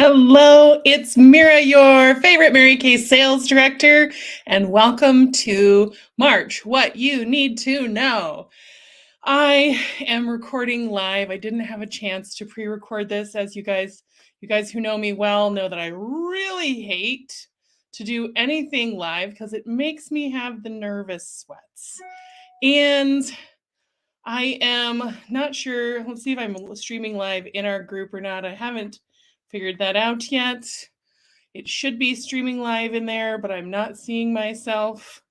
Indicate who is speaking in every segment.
Speaker 1: Hello, it's Mira, your favorite Mary Kay sales director, and welcome to March, What You Need to Know. I am recording live. I didn't have a chance to pre-record this, as you guys who know me well know that I really hate to do anything live because it makes me have the nervous sweats. And I am not sure. Let's see if I'm streaming live in our group or not. I haven't figured that out yet. It should be streaming live in there, but I'm not seeing myself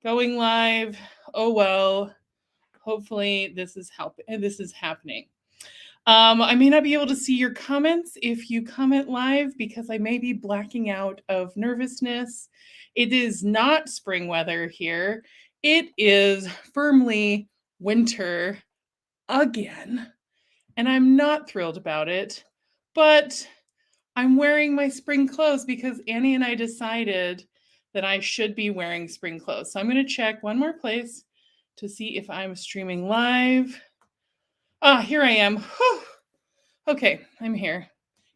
Speaker 1: going live. Oh well. Hopefully this is happening. I may not be able to see your comments if you comment live because I may be blacking out of nervousness. It is not spring weather here. It is firmly winter again, and I'm not thrilled about it, but I'm wearing my spring clothes because Annie and I decided that I should be wearing spring clothes. So I'm going to check one more place to see if I'm streaming live. Here I am. Whew. Okay, I'm here.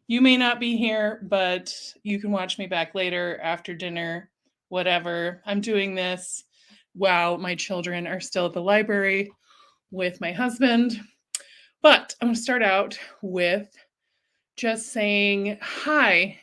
Speaker 1: You may not be here, but you can watch me back later after dinner, whatever. I'm doing this while my children are still at the library with my husband. But I'm going to start out with just saying, hi,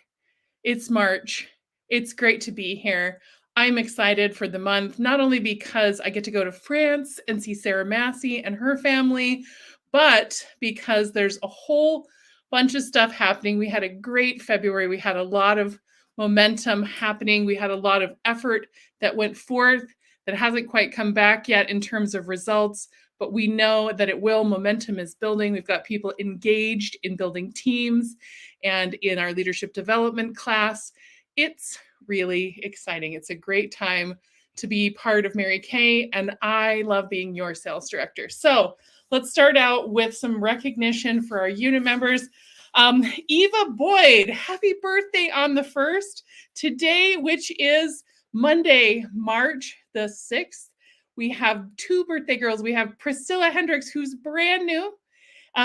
Speaker 1: it's March. It's great to be here. I'm excited for the month, not only because I get to go to France and see Sarah Massey and her family, but because there's a whole bunch of stuff happening. We had a great February. We had a lot of momentum happening. We had a lot of effort that went forth that hasn't quite come back yet in terms of results, but we know that it will. Momentum is building. We've got people engaged in building teams and in our leadership development class. It's really exciting. It's a great time to be part of Mary Kay, and I love being your sales director. So let's start out with some recognition for our unit members. Eva Boyd, happy birthday on the 1st. Today, which is Monday, March the 6th, we have two birthday girls. We have Priscilla Hendricks, who's brand new.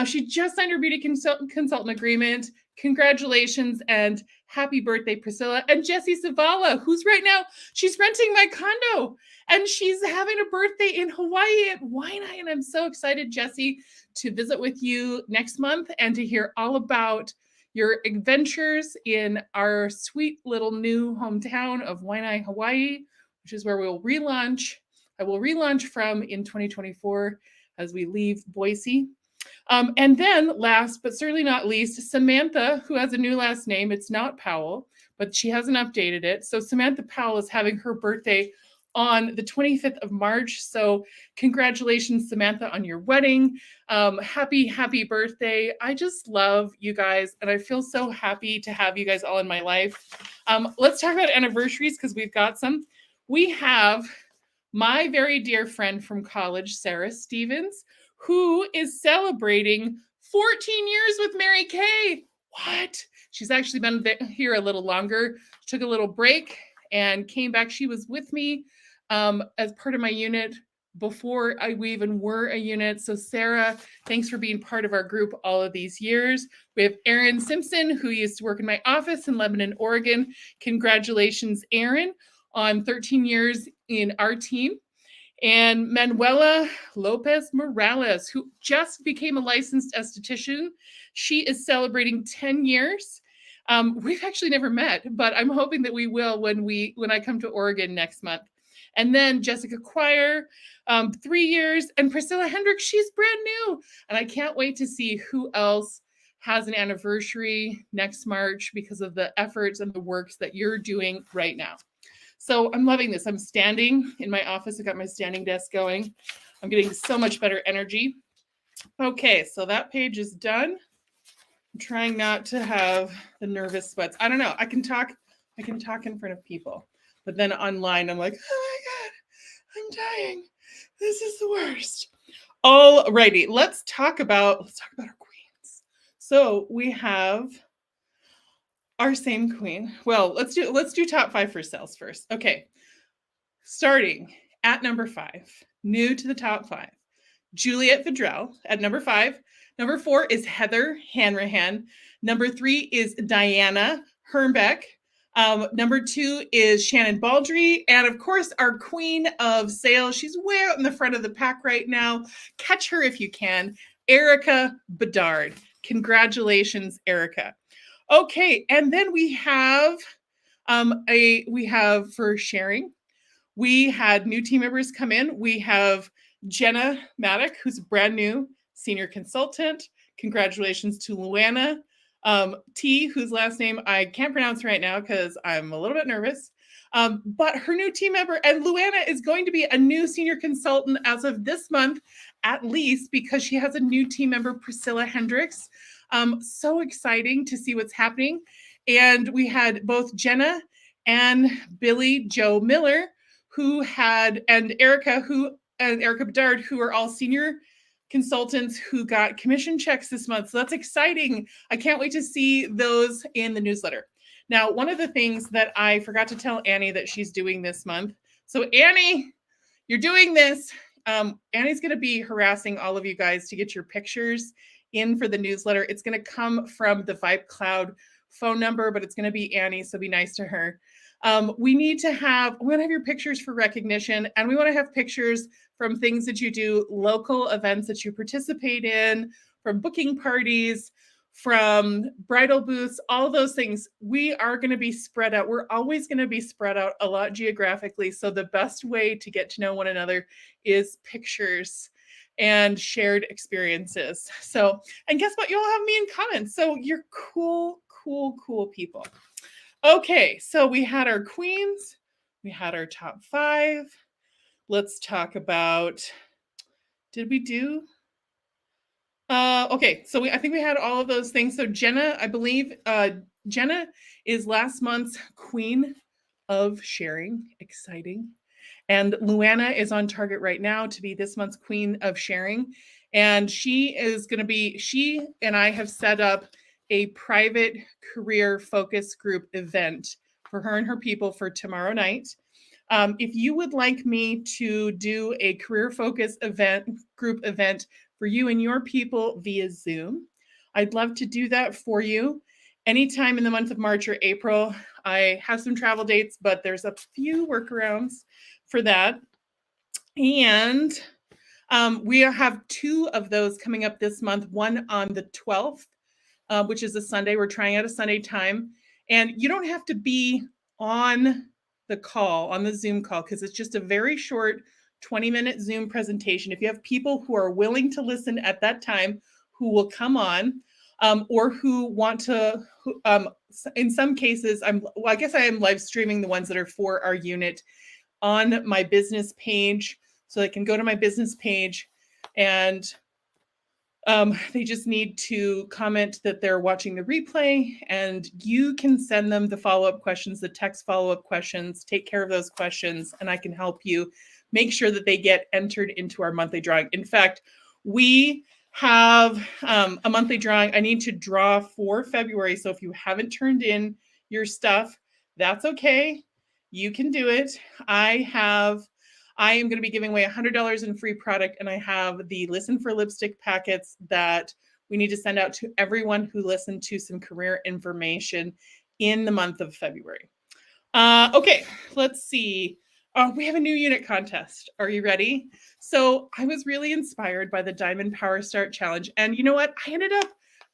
Speaker 1: She just signed her beauty consultant agreement. Congratulations and happy birthday, Priscilla. And Jessie Zavala, who's right now, she's renting my condo and she's having a birthday in Hawaii at WYN2K. And I'm so excited, Jessie, to visit with you next month and to hear all about your adventures in our sweet little new hometown of WYN2K, Hawaii, which is where we'll relaunch. I will relaunch from in 2024 as we leave Boise. And then last, but certainly not least, Samantha, who has a new last name. It's not Powell, but she hasn't updated it. So Samantha Powell is having her birthday on the 25th of March. So congratulations, Samantha, on your wedding. Happy birthday. I just love you guys, and I feel so happy to have you guys all in my life. Let's talk about anniversaries because we've got some. We have my very dear friend from college, Sarah Stevens, who is celebrating 14 years with Mary Kay. What? She's actually been here a little longer. She took a little break and came back. She was with me as part of my unit before we even were a unit. So Sarah, thanks for being part of our group all of these years. We have Erin Simpson, who used to work in my office in Lebanon, Oregon. Congratulations, Erin, on 13 years in our team. And Manuela Lopez Morales, who just became a licensed esthetician. She is celebrating 10 years. We've actually never met, but I'm hoping that we will when I come to Oregon next month. And then Jessica Quire, 3 years, and Priscilla Hendricks, she's brand new. And I can't wait to see who else has an anniversary next March because of the efforts and the works that you're doing right now. So I'm loving this. I'm standing in my office. I got my standing desk going. I'm getting so much better energy. Okay, so that page is done. I'm trying not to have the nervous sweats. I don't know. I can talk in front of people, but then online I'm like, oh my God, I'm dying. This is the worst. All righty, let's talk about our queens. So we have our same queen. Well, let's do top 5 for sales first. Okay. Starting at number 5, new to the top 5, Juliet Vidrell at number 5. Number 4 is Heather Hanrahan. Number 3 is Diana Hermbeck. Number 2 is Shannon Baldry. And of course, our queen of sales, she's way out in the front of the pack right now. Catch her if you can, Erica Bedard. Congratulations, Erica. Okay, and then we have for sharing, we had new team members come in. We have Jenna Maddock, who's a brand new senior consultant. Congratulations to Luana T, whose last name I can't pronounce right now because I'm a little bit nervous. But her new team member, and Luana is going to be a new senior consultant as of this month, at least, because she has a new team member, Priscilla Hendricks. So exciting to see what's happening. And we had both Jenna and Billy Joe Miller, and Erica Bedard, who are all senior consultants who got commission checks this month. So that's exciting. I can't wait to see those in the newsletter. Now, one of the things that I forgot to tell Annie that she's doing this month. So Annie, you're doing this. Annie's going to be harassing all of you guys to get your pictures in for the newsletter. It's going to come from the Vibe Cloud phone number, but it's going to be Annie, so be nice to her. We want to have your pictures for recognition, and we want to have pictures from things that you do, local events that you participate in, from booking parties, from bridal booths, all those things. We are going to be spread out. We're always going to be spread out a lot geographically. So the best way to get to know one another is pictures and shared experiences. So, and guess what? You all have me in common. So you're cool people. Okay, so we had our queens, we had our top 5. Let's talk about, did we do? Okay, so I think we had all of those things. So Jenna, I believe Jenna is last month's queen of sharing. Exciting. And Luana is on target right now to be this month's queen of sharing. And she and I have set up a private career focus group event for her and her people for tomorrow night. If you would like me to do a career focus group event for you and your people via Zoom, I'd love to do that for you anytime in the month of March or April. I have some travel dates, but there's a few workarounds for that. And we have 2 of those coming up this month, one on the 12th, which is a Sunday. We're trying out a Sunday time. And you don't have to be on the Zoom call, because it's just a very short 20-minute Zoom presentation. If you have people who are willing to listen at that time, who will come on, or who want to, in some cases, I guess I am live streaming the ones that are for our unit on my business page. So they can go to my business page and they just need to comment that they're watching the replay, and you can send them the follow-up questions, the text follow-up questions, take care of those questions, and I can help you make sure that they get entered into our monthly drawing. In fact, we have a monthly drawing. I need to draw for February. So if you haven't turned in your stuff, that's okay. You can do it. I am going to be giving away $100 in free product, and I have the Listen for Lipstick packets that we need to send out to everyone who listened to some career information in the month of February. Okay, let's see. We have a new unit contest. Are you ready? So I was really inspired by the Diamond Power Start Challenge. And you know what? I ended up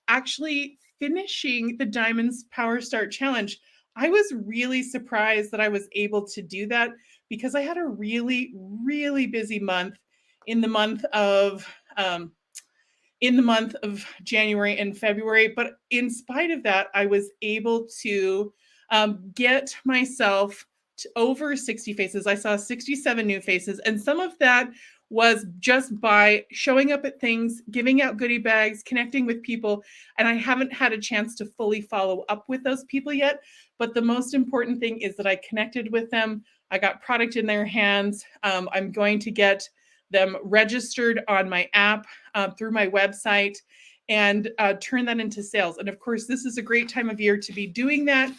Speaker 1: actually finishing the Diamonds Power Start Challenge. I was really surprised that I was able to do that, because I had a really, really busy month in the month of January and February. But in spite of that, I was able to get myself to over 60 faces. I saw 67 new faces, and some of that was just by showing up at things, giving out goodie bags, connecting with people. And I haven't had a chance to fully follow up with those people yet. But the most important thing is that I connected with them. I got product in their hands. I'm going to get them registered on my app through my website and turn that into sales. And of course, this is a great time of year to be doing that,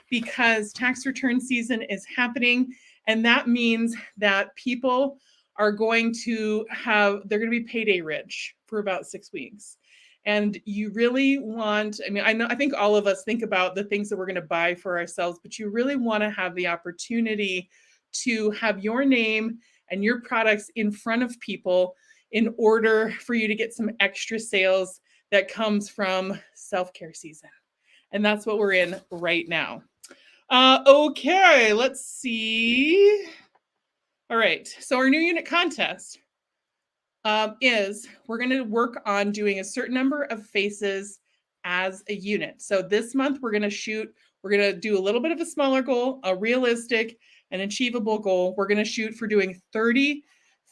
Speaker 1: because tax return season is happening. And that means that people are going to they're going to be payday rich for about 6 weeks. And you really want, I mean, I think all of us think about the things that we're going to buy for ourselves, but you really want to have the opportunity to have your name and your products in front of people in order for you to get some extra sales that comes from self-care season. And that's what we're in right now. Okay, let's see. All right, so our new unit contest is we're going to work on doing a certain number of faces as a unit. So this month we're going to do a little bit of a smaller goal, a realistic and achievable goal. We're going to shoot for doing 30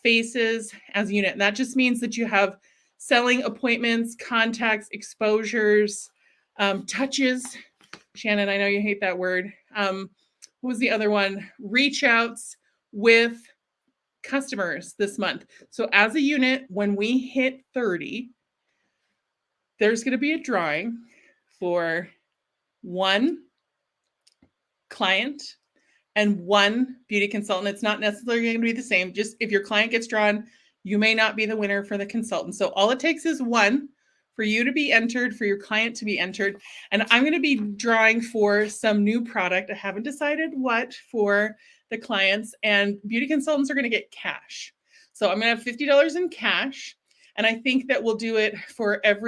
Speaker 1: faces as a unit. And that just means that you have selling appointments, contacts, exposures, touches. Shannon, I know you hate that word. What was the other one? Reach outs with customers this month. So as a unit, when we hit 30, there's going to be a drawing for one client and one beauty consultant. It's not necessarily going to be the same. Just if your client gets drawn, you may not be the winner for the consultant. So all it takes is one for you to be entered, for your client to be entered. And I'm going to be drawing for some new product. I haven't decided what for the clients, and beauty consultants are going to get cash. So I'm going to have $50 in cash. And I think that we'll do it for as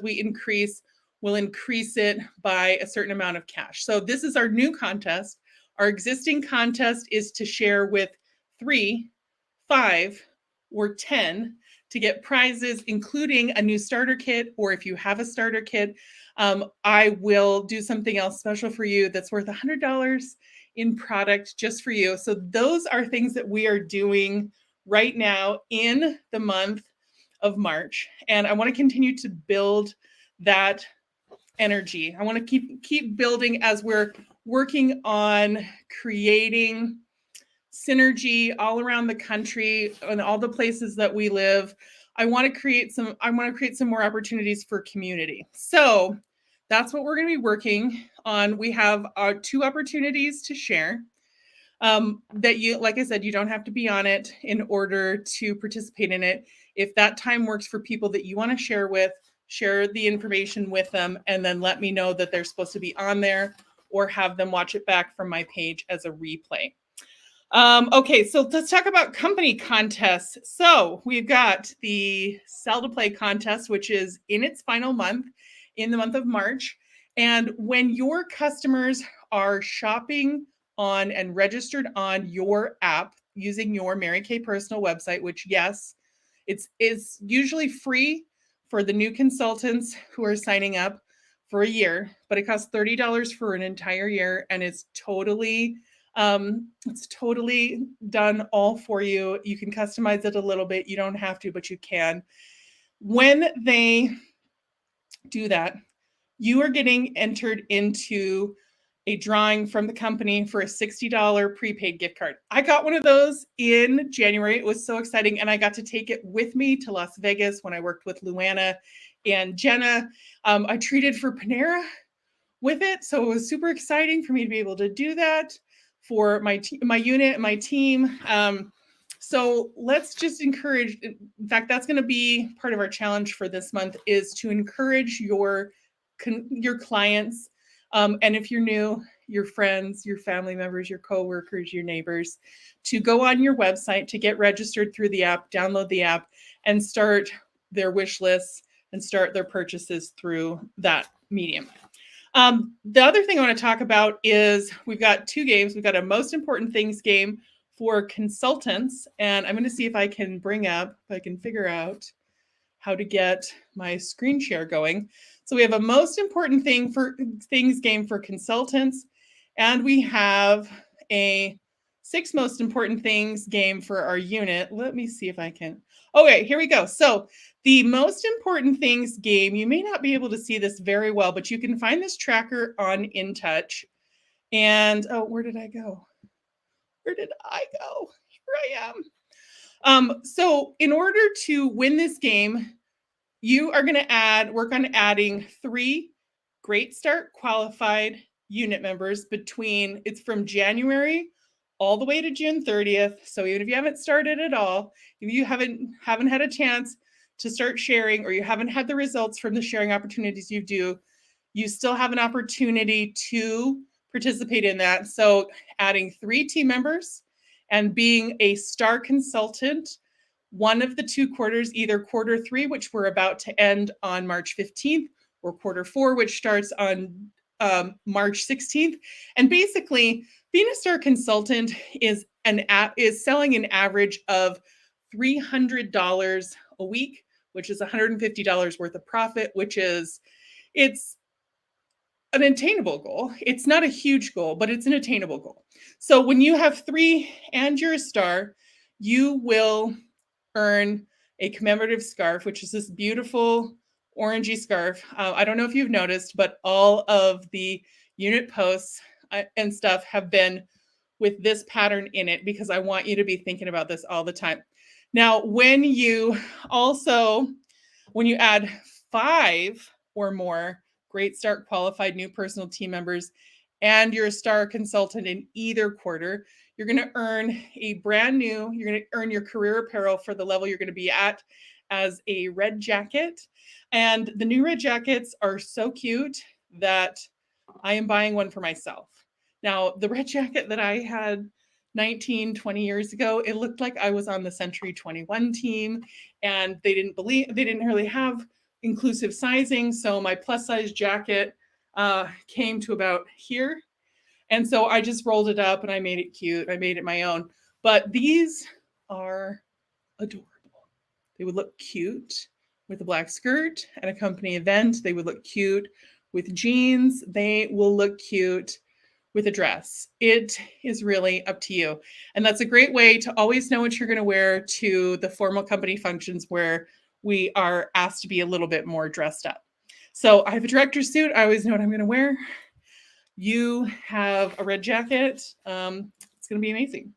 Speaker 1: we increase, we'll increase it by a certain amount of cash. So this is our new contest. Our existing contest is to share with 3, 5, or 10 to get prizes, including a new starter kit, or if you have a starter kit, I will do something else special for you that's worth $100 in product just for you. So those are things that we are doing right now in the month of March. And I want to continue to build that energy. I want to keep building as we're working on creating synergy all around the country and all the places that we live. I want to create some more opportunities for community. So that's what we're going to be working on. We have 2 opportunities to share that you, like I said, you don't have to be on it in order to participate in it. If that time works for people that you want to share with, share the information with them, and then let me know that they're supposed to be on there, or have them watch it back from my page as a replay. Okay, so let's talk about company contests. So we've got the Sell to Play contest, which is in its final month, in the month of March. And when your customers are shopping on and registered on your app using your Mary Kay personal website, which yes, it's usually free for the new consultants who are signing up for a year, but it costs $30 for an entire year, and it's totally done all for you. You can customize it a little bit. You don't have to, but you can. When they do that, you are getting entered into a drawing from the company for a $60 prepaid gift card. I got one of those in January. It was so exciting. And I got to take it with me to Las Vegas when I worked with Luana and Jenna. I treated for Panera with it. So it was super exciting for me to be able to do that for my unit, my team. So let's just encourage, in fact, that's going to be part of our challenge for this month, is to encourage your clients. And if you're new, your friends, your family members, your coworkers, your neighbors, to go on your website, to get registered through the app, download the app, and start their wish lists and start their purchases through that medium. The other thing I want to talk about is we've got 2 games. We've got a most important things game for consultants, and I'm going to see if I can figure out how to get my screen share going. So we have a most important things game for consultants, and we have a 6 most important things game for our unit. Let me see if I can. Okay, here we go. So the most important things game, you may not be able to see this very well, but you can find this tracker on InTouch. And where did I go? Here I am. So in order to win this game, you are going to work on adding 3 Great Start qualified unit members it's from January all the way to June 30th. So even if you haven't started at all, if you haven't had a chance to start sharing, or you haven't had the results from the sharing opportunities you still have an opportunity to participate in that. So adding 3 team members and being a star consultant one of the 2 quarters, either quarter 3, which we're about to end on March 15th, or quarter 4, which starts on March 16th. And basically, being a star consultant is selling an average of $300 a week, which is $150 worth of profit, it's an attainable goal. It's not a huge goal, but it's an attainable goal. So when you have 3 and you're a star, you will earn a commemorative scarf, which is this beautiful orangey scarf. I don't know if you've noticed, but all of the unit posts and stuff have been with this pattern in it, because I want you to be thinking about this all the time. Now, when you add 5 or more Great Start qualified new personal team members, and you're a star consultant in either quarter, you're going to earn you're going to earn your career apparel for the level you're going to be at as a red jacket. And the new red jackets are so cute that I am buying one for myself. Now, the red jacket that I had 19, 20 years ago, it looked like I was on the Century 21 team, and they didn't really have inclusive sizing. So my plus size jacket came to about here. And so I just rolled it up and I made it cute. I made it my own. But these are adorable. They would look cute with a black skirt at a company event. They would look cute with jeans. They will look cute with a dress. It is really up to you. And that's a great way to always know what you're going to wear to the formal company functions where we are asked to be a little bit more dressed up. So I have a director's suit. I always know what I'm going to wear. You have a red jacket. It's going to be amazing.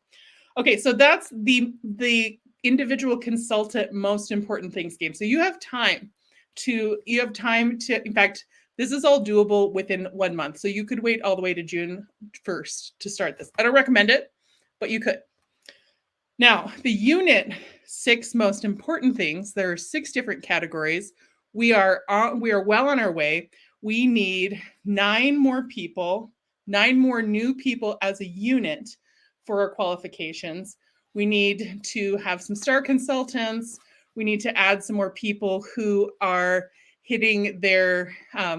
Speaker 1: Okay, so that's the individual consultant most important things game. So you have time to, in fact, this is all doable within 1 month. So you could wait all the way to June 1st to start this. I don't recommend it, but you could. Now, the unit 6 most important things, there are 6 different categories. We are well on our way. We need 9 more people, 9 more new people as a unit for our qualifications. We need to have some star consultants. We need to add some more people who are hitting their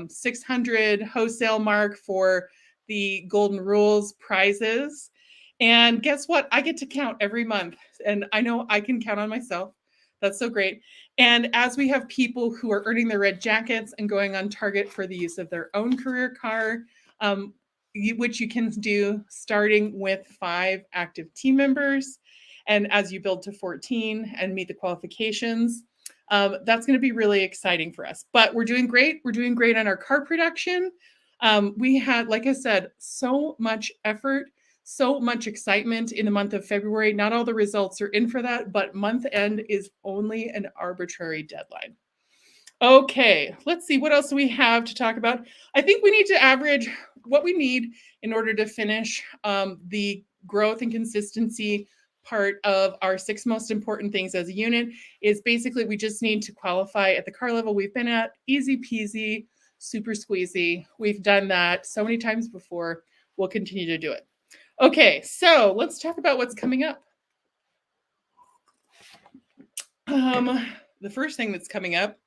Speaker 1: 600 wholesale mark for the Golden Rules prizes. And guess what? I get to count every month. And I know I can count on myself. That's so great. And as we have people who are earning their red jackets and going on target for the use of their own career car, which you can do starting with 5 active team members. And as you build to 14 and meet the qualifications, that's going to be really exciting for us. But we're doing great. We're doing great on our car production. We had, like I said, so much effort, so much excitement in the month of February. Not all the results are in for that, but month end is only an arbitrary deadline. Okay, let's see, what else do we have to talk about? I think we need to average what we need in order to finish the growth and consistency part of our 6 most important things as a unit. Is basically we just need to qualify at the car level we've been at. Easy peasy, super squeezy. We've done that so many times before. We'll continue to do it. Okay, so let's talk about what's coming up. The first thing that's coming up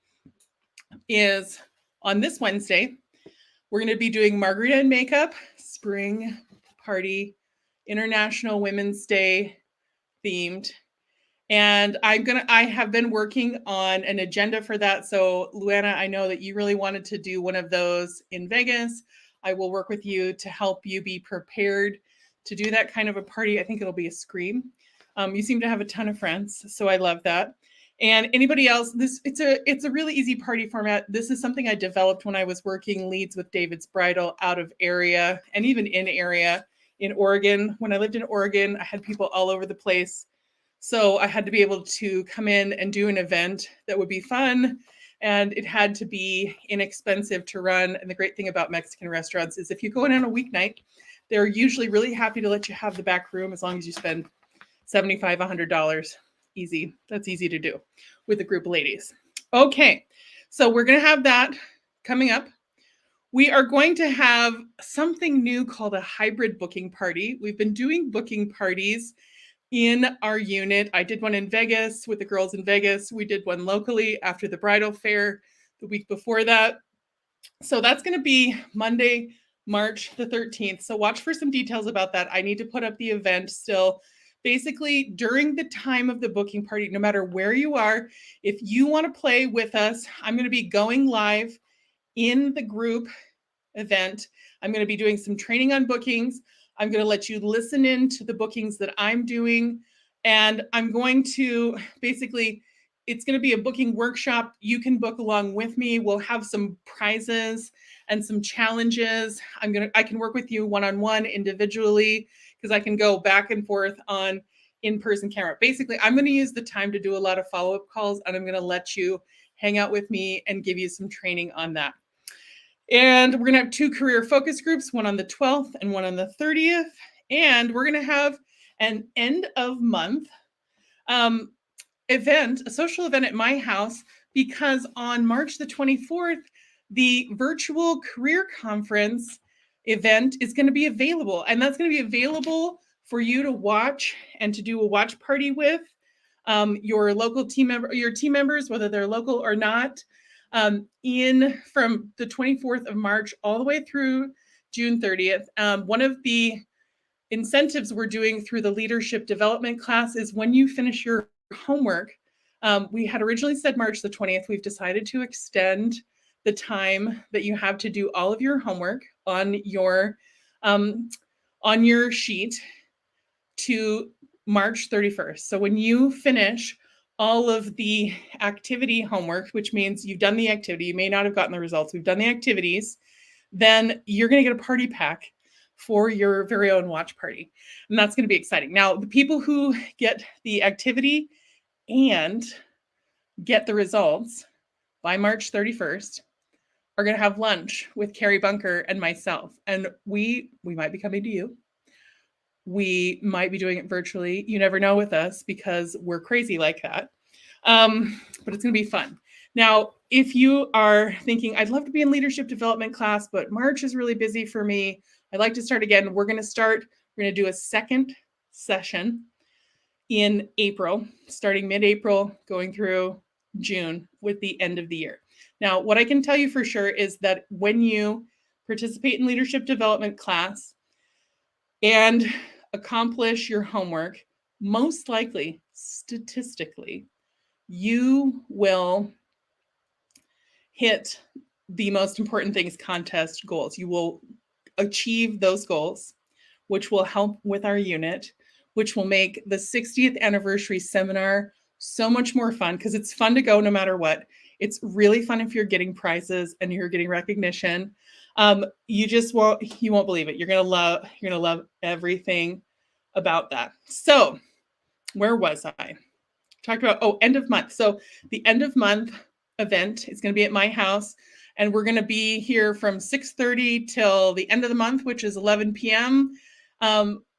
Speaker 1: is on this Wednesday, we're going to be doing Margarita and Makeup Spring Party, International Women's Day themed. And I have been working on an agenda for that. So Luana, I know that you really wanted to do one of those in Vegas. I will work with you to help you be prepared to do that kind of a party. I think it'll be a scream. You seem to have a ton of friends, so I love that. And anybody else, it's a really easy party format. This is something I developed when I was working leads with David's Bridal out of area and even in area in Oregon. When I lived in Oregon, I had people all over the place. So I had to be able to come in and do an event that would be fun and it had to be inexpensive to run. And the great thing about Mexican restaurants is if you go in on a weeknight, they're usually really happy to let you have the back room as long as you spend $75, $100. Easy. That's easy to do with a group of ladies. Okay, so we're going to have that coming up. We are going to have something new called a hybrid booking party. We've been doing booking parties in our unit. I did one in Vegas with the girls in Vegas. We did one locally after the bridal fair the week before that. So that's going to be Monday, March the 13th. So watch for some details about that. I need to put up the event still. Basically, during the time of the booking party, no matter where you are, if you want to play with us, I'm going to be going live in the group event. I'm going to be doing some training on bookings. I'm going to let you listen in to the bookings that I'm doing. And I'm going to basically, it's going to be a booking workshop. You can book along with me. We'll have some prizes and some challenges. I can work with you one-on-one individually because I can go back and forth on in-person camera. Basically, I'm going to use the time to do a lot of follow-up calls, and I'm going to let you hang out with me and give you some training on that. And we're going to have 2 career focus groups, one on the 12th and one on the 30th. And we're going to have an end of month event, a social event at my house, because on March the 24th, the virtual career conference event is going to be available. And that's going to be available for you to watch and to do a watch party with your local team member, your team members, whether they're local or not. From the 24th of March all the way through June 30th. One of the incentives we're doing through the leadership development class is when you finish your homework. We had originally said March the 20th. We've decided to extend the time that you have to do all of your homework on your sheet to March 31st. So when you finish all of the activity homework, which means you've done the activity, you may not have gotten the results, we've done the activities, then you're going to get a party pack for your very own watch party. And that's going to be exciting. Now, the people who get the activity and get the results by March 31st are going to have lunch with Carrie Bunker and myself. And we might be coming to you. We might be doing it virtually. You never know with us because we're crazy like that. But it's going to be fun. Now, if you are thinking, I'd love to be in leadership development class, but March is really busy for me. I'd like to start again. We're going to do a second session in April, starting mid-April, going through June with the end of the year. Now, what I can tell you for sure is that when you participate in leadership development class and accomplish your homework, most likely, statistically, you will hit the most important things contest goals. You will achieve those goals, which will help with our unit, which will make the 60th anniversary seminar so much more fun because it's fun to go no matter what. It's really fun if you're getting prizes and you're getting recognition. You won't believe it. You're gonna love everything about that. So where was I? Talked about, end of month. So the end of month event is going to be at my house, and we're going to be here from 6:30 till the end of the month, which is 11 p.m.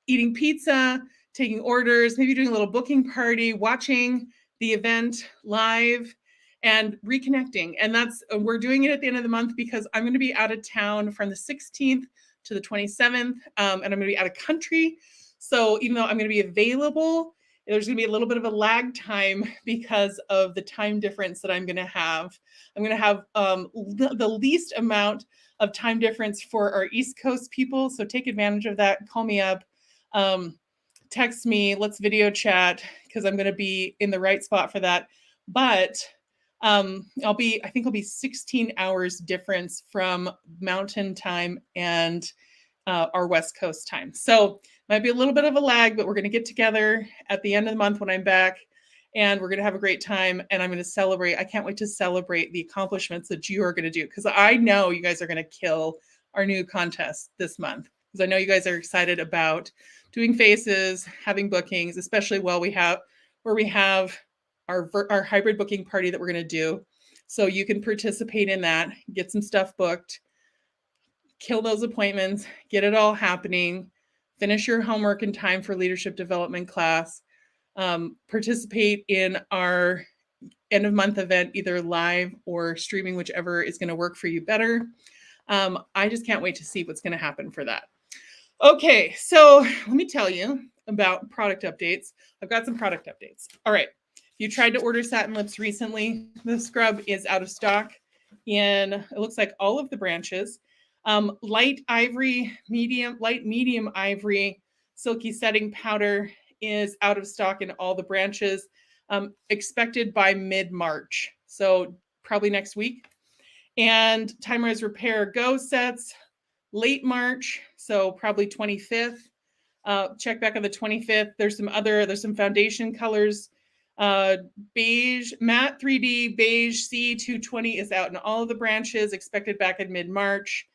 Speaker 1: Eating pizza, taking orders, maybe doing a little booking party, watching the event live, and reconnecting. And we're doing it at the end of the month because I'm going to be out of town from the 16th to the 27th, and I'm going to be out of country. So even though I'm going to be available, there's going to be a little bit of a lag time because of the time difference that I'm going to have. I'm going to have the least amount of time difference for our East Coast people. So take advantage of that. Call me up, text me, let's video chat because I'm going to be in the right spot for that. But I'll be 16 hours difference from Mountain Time and our West Coast time. So might be a little bit of a lag, but we're going to get together at the end of the month when I'm back, and we're going to have a great time. And I'm going to celebrate. I can't wait to celebrate the accomplishments that you are going to do, because I know you guys are going to kill our new contest this month, because I know you guys are excited about doing faces, having bookings, especially where we have our hybrid booking party that we're going to do. So you can participate in that, get some stuff booked, kill those appointments, get it all happening, finish your homework in time for leadership development class, participate in our end of month event, either live or streaming, whichever is going to work for you better. I just can't wait to see what's going to happen for that. Okay, so let me tell you about product updates. I've got some product updates. All right, if you tried to order satin lips recently, the scrub is out of stock in, it looks like, all of the branches. Light medium ivory, silky setting powder is out of stock in all the branches, expected by mid-March, so probably next week. And Timers Repair Go sets, late March, so probably 25th. Check back on the 25th. There's some foundation colors. Beige, matte 3D beige C220 is out in all of the branches, expected back in mid-March.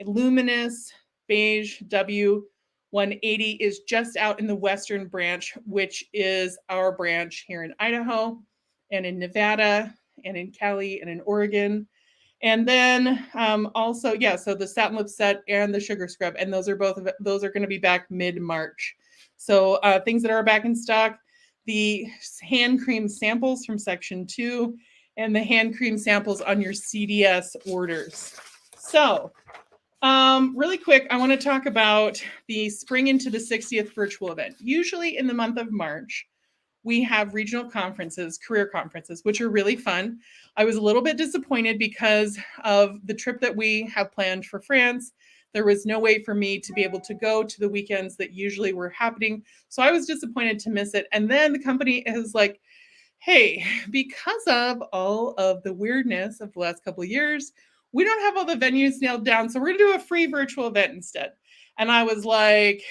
Speaker 1: Luminous beige W180 is just out in the Western branch, which is our branch here in Idaho and in Nevada and in Cali and in Oregon. And then also, so the satin lip set and the sugar scrub, and those are going to be back mid-March. So things that are back in stock, the hand cream samples from section 2 and the hand cream samples on your CDS orders. So really quick, I want to talk about the Spring into the 60th virtual event. Usually in the month of March, we have regional conferences, career conferences, which are really fun. I was a little bit disappointed because of the trip that we have planned for France. There was no way for me to be able to go to the weekends that usually were happening. So I was disappointed to miss it. And then the company is like, hey, because of all of the weirdness of the last couple of years, we don't have all the venues nailed down. So we're going to do a free virtual event instead. And I was like,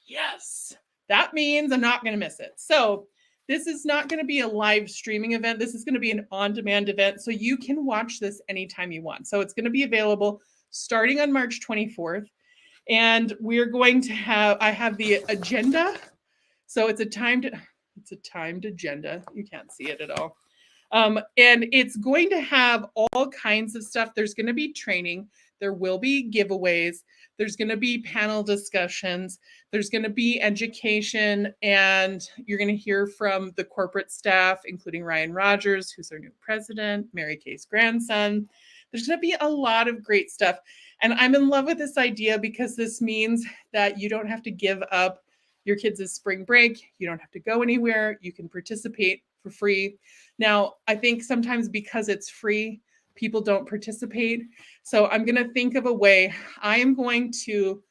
Speaker 1: yes, that means I'm not going to miss it. So this is not going to be a live streaming event. This is going to be an on-demand event. So you can watch this anytime you want. So it's going to be available starting on March 24th. And we're going to I have the agenda. So it's a timed agenda. You can't see it at all. And it's going to have all kinds of stuff. There's going to be training. There will be giveaways. There's going to be panel discussions. There's going to be education. And you're going to hear from the corporate staff, including Ryan Rogers, who's our new president, Mary Kay's grandson. There's going to be a lot of great stuff. And I'm in love with this idea because this means that you don't have to give up your kids' spring break. You don't have to go anywhere. You can participate for free. Now, I think sometimes because it's free, people don't participate. So I'm going to think of a way. I am going to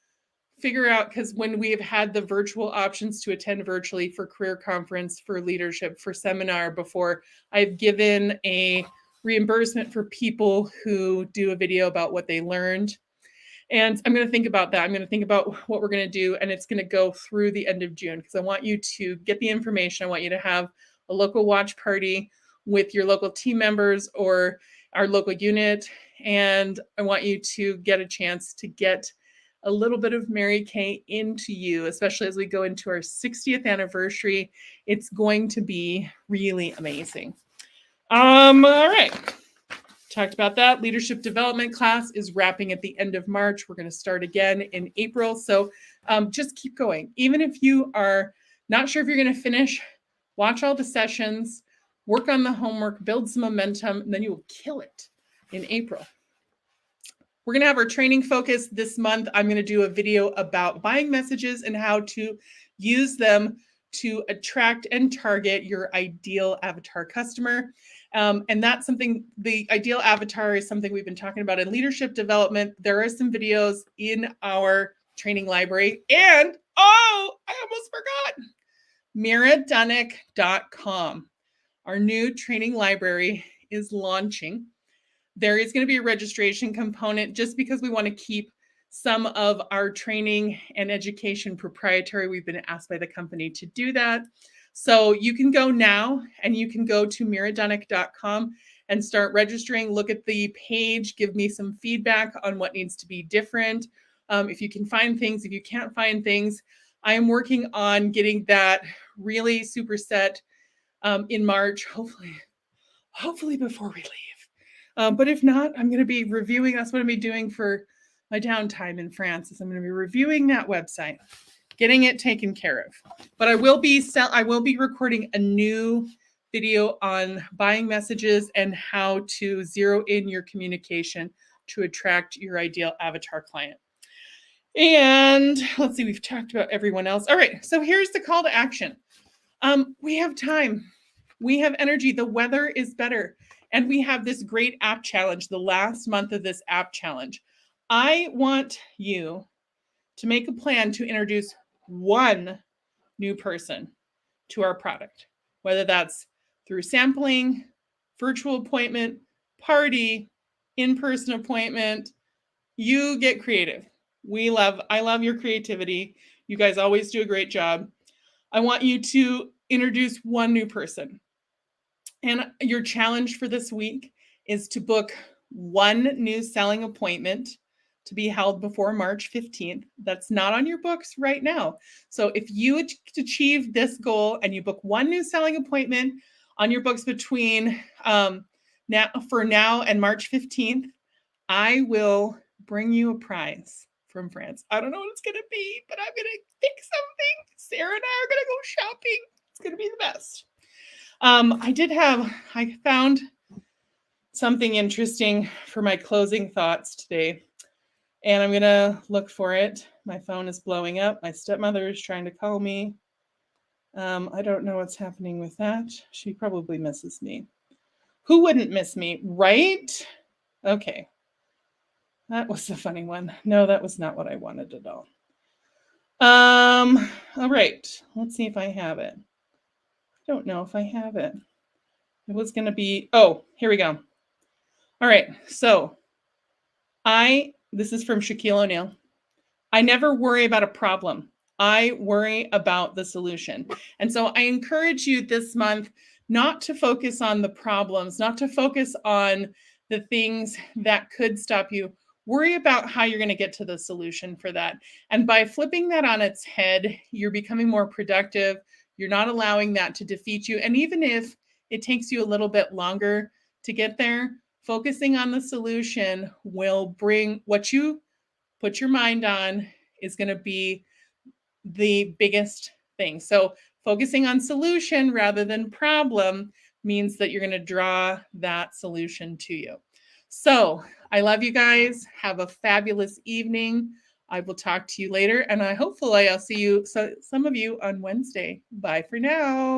Speaker 1: figure out, because when we have had the virtual options to attend virtually for career conference, for leadership, for seminar before, I've given a reimbursement for people who do a video about what they learned. And I'm going to think about that. I'm going to think about what we're going to do, and it's going to go through the end of June because I want you to get the information. I want you to have a local watch party with your local team members or our local unit. And I want you to get a chance to get a little bit of Mary Kay into you, especially as we go into our 60th anniversary. It's going to be really amazing. All right. Talked about that. Leadership development class is wrapping at the end of March. We're going to start again in April. So just keep going. Even if you are not sure if you're going to finish, watch all the sessions, work on the homework, build some momentum, and then you will kill it in April. We're going to have our training focus this month. I'm going to do a video about buying messages and how to use them to attract and target your ideal avatar customer. And that's something, the ideal avatar is something we've been talking about in leadership development. There are some videos in our training library. And, I almost forgot, miradunnick.com. Our new training library is launching. There is going to be a registration component just because we want to keep some of our training and education proprietary. We've been asked by the company to do that. So you can go now and you can go to miradunnick.com and start registering. Look at the page, give me some feedback on what needs to be different. If you can find things, if you can't find things, I am working on getting that really super set in March, hopefully before we leave. But if not, I'm going to be reviewing. That's what I'm going to be doing for my downtime in France. Is I'm going to be reviewing that website, getting it taken care of. But I will be recording a new video on buying messages and how to zero in your communication to attract your ideal avatar client. And let's see, we've talked about everyone else. All right, so here's the call to action. We have time. We have energy. The weather is better. And we have this great app challenge, the last month of this app challenge. I want you to make a plan to introduce one new person to our product, whether that's through sampling, virtual appointment, party, in-person appointment. You get creative. I love your creativity. You guys always do a great job. I want you to introduce one new person. And your challenge for this week is to book one new selling appointment to be held before March 15th. That's not on your books right now. So if you achieve this goal and you book one new selling appointment on your books between now and March 15th, I will bring you a prize from France. I don't know what it's going to be, but I'm going to pick something. Sarah and I are going to go shopping. It's going to be the best. I found something interesting for my closing thoughts today, and I'm going to look for it. My phone is blowing up. My stepmother is trying to call me. I don't know what's happening with that. She probably misses me. Who wouldn't miss me, right? Okay. That was a funny one. No, that was not what I wanted at all. All right. Let's see if I have it. I don't know if I have it. It was going to be, here we go. All right. So this is from Shaquille O'Neal. I never worry about a problem. I worry about the solution. And so I encourage you this month not to focus on the problems, not to focus on the things that could stop you. Worry about how you're going to get to the solution for that. And by flipping that on its head, you're becoming more productive. You're not allowing that to defeat you. And even if it takes you a little bit longer to get there, focusing on the solution will bring what you put your mind on is going to be the biggest thing. So focusing on solution rather than problem means that you're going to draw that solution to you. So I love you guys. Have a fabulous evening. I will talk to you later, and hopefully I'll see you, some of you, on Wednesday. Bye for now.